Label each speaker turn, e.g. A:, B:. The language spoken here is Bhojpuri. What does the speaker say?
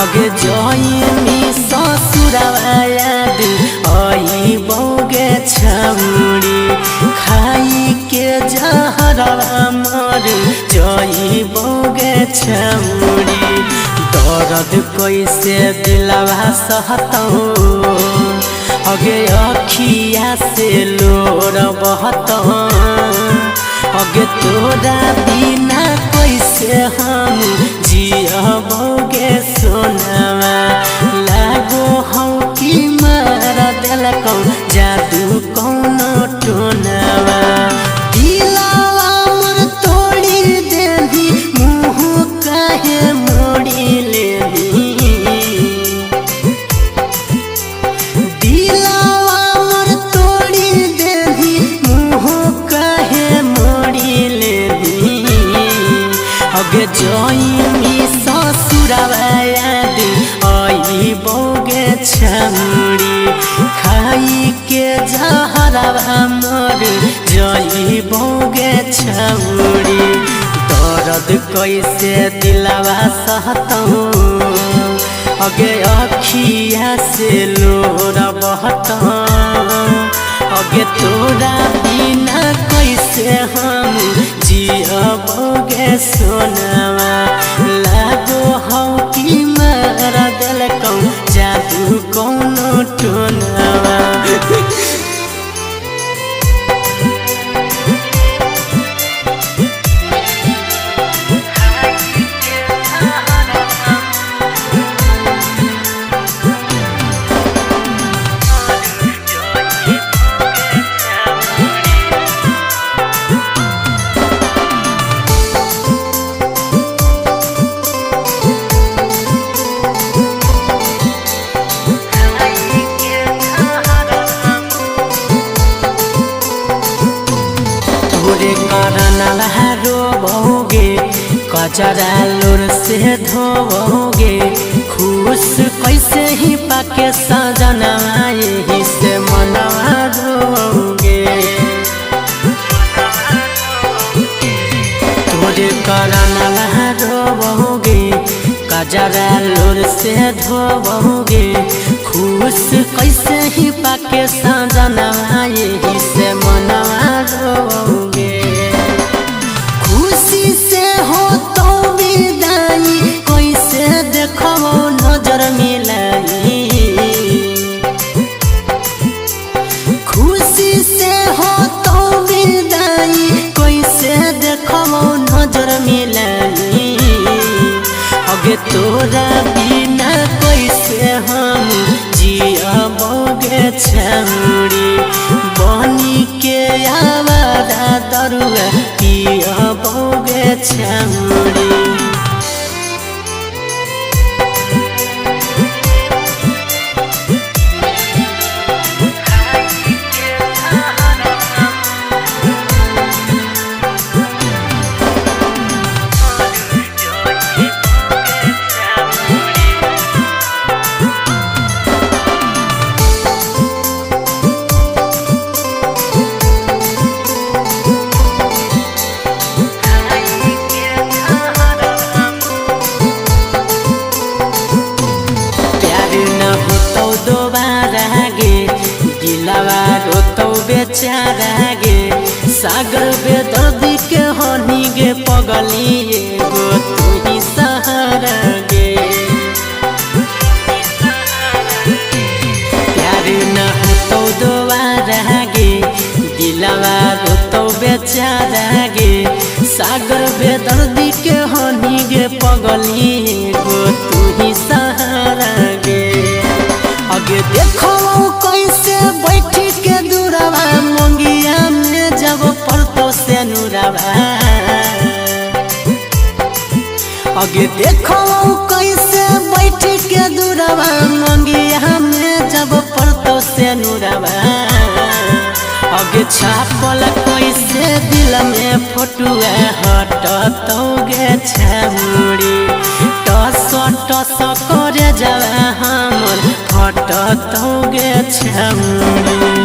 A: अगे जइमी ससुरवा याद आई बौगे छौरी खाई के जहरवा मर जई बौगे छौरी दर्द कैसे दिलवा सहतौ अगे अखिया से लोर बहतौ अगे तोरा बिना कैसे हम जियबोगे सोनावा लागो हौ कि मार देलकौ जादू कौनो टोनावा दिलवा मोर तोड़ी देली मुँह काहे मोड़ी लेली दिलवा मोर तोड़ी देली मुँह काहे मोड़ी लेली अगे जइमी ससुरवा याद आई बौगे छौरी खाई के जहरवा मर जई बौगे छौरी दर्द कैसे दिलवा सहतौ अगे अखिया से लोर बहतौ अगे तोरा बिना कैसे हम जियबोगे सोनावा लागो हौ कि मार देलकौ जादू कौनो टोनावा तोरे कारण रोबोगे कजरा लोर से धोबोगे खुश कैसे ही पाके सजनवा यही से मनवा रोगे तोरे कारण रोबोगे कजरा लोर से धोबोगे खुश कैसे ही पाके सजनवा यही से मनवा रोगे खुशी से हो तो विदाई कैसे देखो नजर मिलाई खुशी से हो तो विदाई कैसे देखो नजर मिलाई अगे तोरा बिना कैसे हम जियबोगे छौरी बनी के आवारा दरुआ पियबोगे छौरी बेचारा गे सागर बेदर्दी के हनी गे पगली गो तू ही सहारा गे प्यार न हो दोबारा गे दिलवा रो बेचारा गे सागर बेदर्दी के हनी गे पगली गो तू ही सहारा गे अगे देखो कैसे बैठ के दूरवा मंगिया में जब पड़तो से नूरवा अगे देखो कैसे बैठ के दूरवा मंगिया में जब पड़तो से नूरवा अगे छापल कैसे दिल में फोटुआ हटतौगे छौरी टस टस करे जावा हमर फटतौगे छौरी